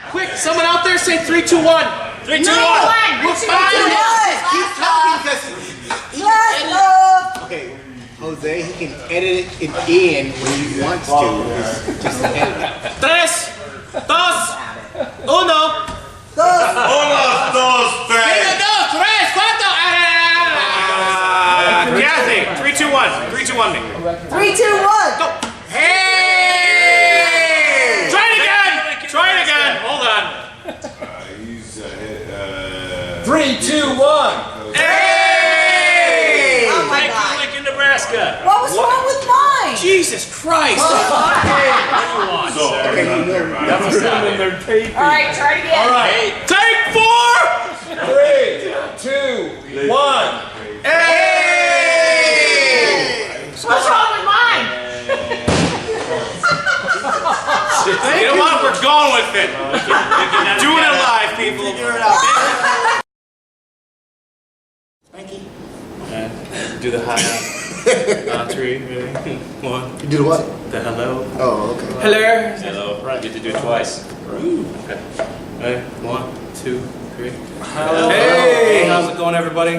Quick, someone out there say 3, 2, 1. 3, 2, 1. We're fine. Keep talking because okay, Jose, he can edit it in when he wants to. Just edit it. 3, 2, 1. 1, 2, 3. 3, 2, 1. 3, 2, 1. 3, 2, 1. Go. Hey! Try it again. Try it again. Hold on. 3, 2, 1. Hey! Oh my Thank God. you, Lincoln, Nebraska. What was wrong with mine? Jesus Christ! What do you want, sir? All right, try it again. All right. Take 4! 3, 2, 1. Hey! What's wrong with mine? You know what? We're going with it. Doing it live, people. Figure it out. Thank you. Do the high 3, 1. You do the what? The hello. Oh, okay. Hello. Hello. Right. Get to do it twice. Okay. Hey, 1, 2, 3. Hey, how's it going, everybody?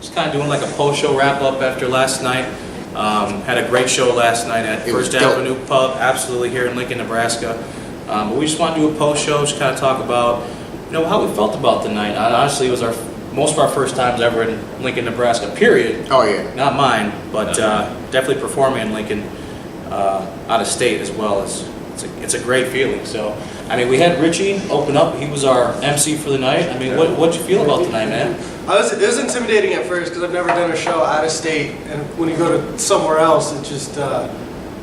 Just kind of doing like a post-show wrap-up after last night. Had a great show last night at First Avenue Pub, absolutely here in Lincoln, Nebraska. But we just want to do a post-show, just kind of talk about, how we felt about the night. Honestly, it was most of our first times ever in Lincoln, Nebraska, period. Oh, yeah. Not mine, but definitely performing in Lincoln, out of state as well. It's a great feeling. So, we had Richie open up. He was our MC for the night. What'd you feel about the night, man? It was intimidating at first because I've never done a show out of state, and when you go to somewhere else, it just,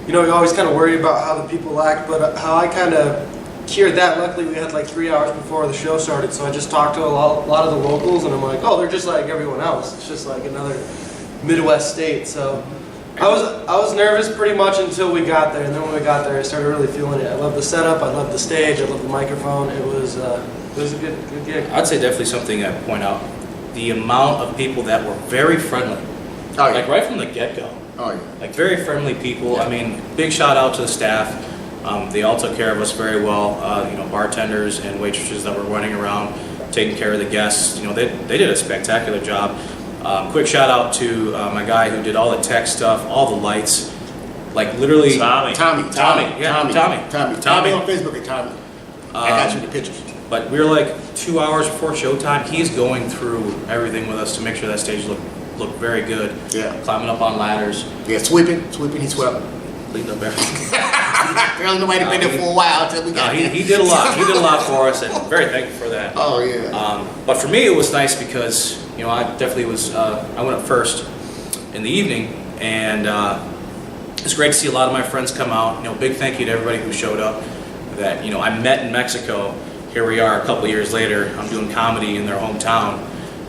you're always kind of worried about how the people act, but how I kind of cured that. Luckily, we had like 3 hours before the show started, so I just talked to a lot of the locals, and I'm like, oh, they're just like everyone else. It's just like another Midwest state. So I was nervous pretty much until we got there, and then when we got there, I started really feeling it. I love the setup, I love the stage, I love the microphone. It was a good gig. I'd say definitely something I'd point out. The amount of people that were very friendly. Oh, yeah. Like right from the get-go. Oh, yeah. Like very friendly people. Big shout out to the staff. They all took care of us very well. Bartenders and waitresses that were running around, taking care of the guests. They did a spectacular job. Quick shout out to my guy who did all the tech stuff, all the lights. Like literally. Tommy. Tommy on Facebook at Tommy. I got you the pictures. But we were like 2 hours before showtime. He's going through everything with us to make sure that stage looked very good. Yeah. Climbing up on ladders. Yeah, sweeping, he swept. Leading up everything. Apparently nobody been there for a while until we got he did a lot. He did a lot for us, and very thankful for that. Oh, yeah. But for me, it was nice because I definitely was. I went up first in the evening, and it's great to see a lot of my friends come out. Big thank you to everybody who showed up. That I met in Mexico. Here we are a couple years later. I'm doing comedy in their hometown,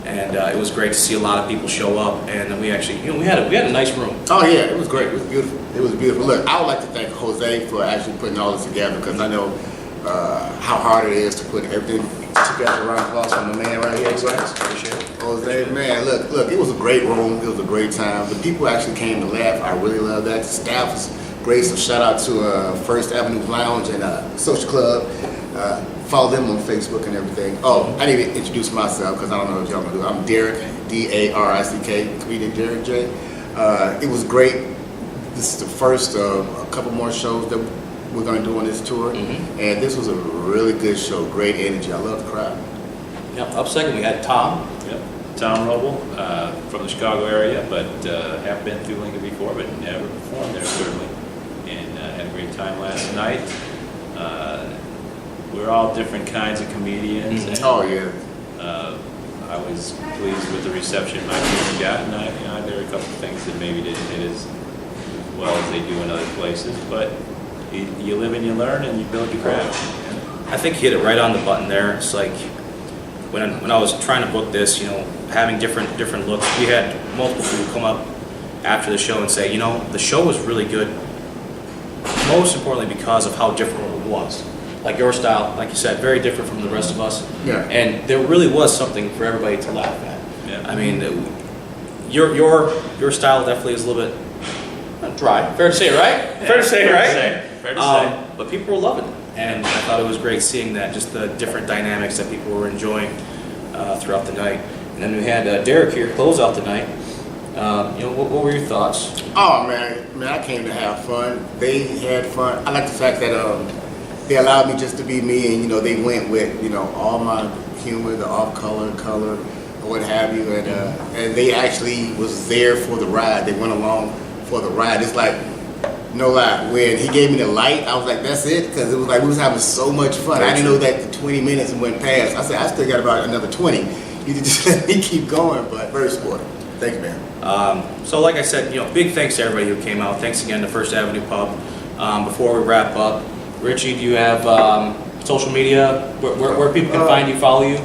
and it was great to see a lot of people show up. And we actually, we had a nice room. Oh, yeah, it was great. It was beautiful. It was beautiful. Look, I would like to thank Jose for actually putting all this together, because I know how hard it is to put everything together around the clock from the man right here. Appreciate it. Jose, man, look, it was a great room. It was a great time. The people actually came to laugh. I really love that. The staff was great. So shout out to First Avenue Lounge and Social Club. Follow them on Facebook and everything. Oh, I need to introduce myself because I don't know what y'all gonna do. I'm Darrick, D-A-R-I-C-K, comedian Darrick J. It was great. This is the first of a couple more shows that we're gonna do on this tour, and this was a really good show. Great energy. I love the crowd. Yep. Up second, we had Tom. Yep. Tom Wrobel, from the Chicago area, but have been through Lincoln before, but never performed there certainly, and had a great time last night. We're all different kinds of comedians. And, Oh, yeah. I was pleased with the reception my team got, and there were a couple of things that maybe didn't hit as well as they do in other places, but you live and you learn and you build your craft. I think he hit it right on the button there. It's like when I was trying to book this, having different looks. We had multiple people come up after the show and say, the show was really good. Most importantly, because of how different it was. Like your style, like you said, very different from the rest of us. Yeah. And there really was something for everybody to laugh at. Yeah. Your style definitely is a little bit dry. Fair to say, right? Yeah, Fair to say, right? Fair to say. But people were loving it. and I thought it was great seeing that, just the different dynamics that people were enjoying throughout the night. And then we had Darrick here close out the night. What were your thoughts? Oh man, I came to have fun. They had fun. I like the fact that they allowed me just to be me, and they went with all my humor, the off-color, or what have you, and they actually was there for the ride. They went along for the ride. It's like, no lie, when he gave me the light, I was like, that's it, because it was like we was having so much fun. I didn't know that the 20 minutes went past. I said, I still got about another 20. You just let me keep going, but very supportive. Thanks, man. So like I said, big thanks to everybody who came out. Thanks again to First Avenue Pub. Before we wrap up, Richie, do you have social media where people can find you, follow you?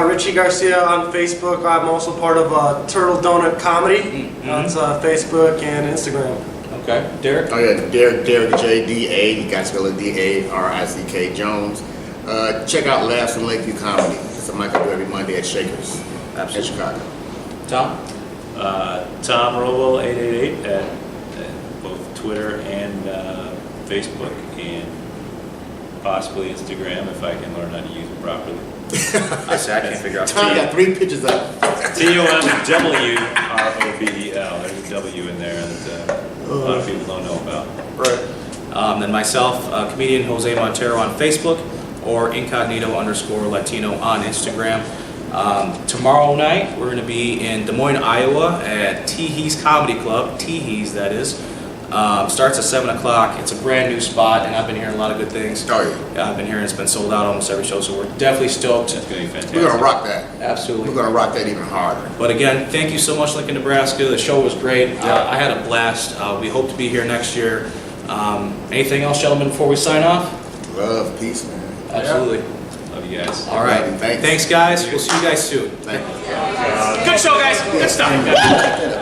Richie Garcia on Facebook. I'm also part of Turtle Donut Comedy. That's Facebook and Instagram. Okay. Darrick? Oh yeah, Darrick J.D.A. You guys spell it D.A.R.I.C.K. Jones. Check out Laughs in Lakeview Comedy. It's a mic I do every Monday at Shakers. Absolutely. In Chicago. Tom? Tom Wrobel 888 at both Twitter and Facebook, and possibly Instagram if I can learn how to use it properly. I can't figure out. Tom got 3 pictures up. TOMWROBEL. There's a W in there that a lot of people don't know about. Right. Then myself, comedian Jose Montero on Facebook, or incognito_Latino on Instagram. Tomorrow night, we're going to be in Des Moines, Iowa at Teehee's Comedy Club. Teehee's, that is. Starts at 7 o'clock. It's a brand new spot, and I've been hearing a lot of good things. Oh yeah. I've been hearing it's been sold out almost every show, so we're definitely stoked. It's going to be fantastic. We're gonna rock that. Absolutely. We're gonna rock that even harder. But again, thank you so much, Lincoln, Nebraska. The show was great. I had a blast. We hope to be here next year. Anything else, gentlemen, before we sign off? Love, peace, man. Absolutely. Love you guys. All right. Thanks. Thanks, guys. We'll see you guys soon. Thank you. Good show, guys. Good stuff.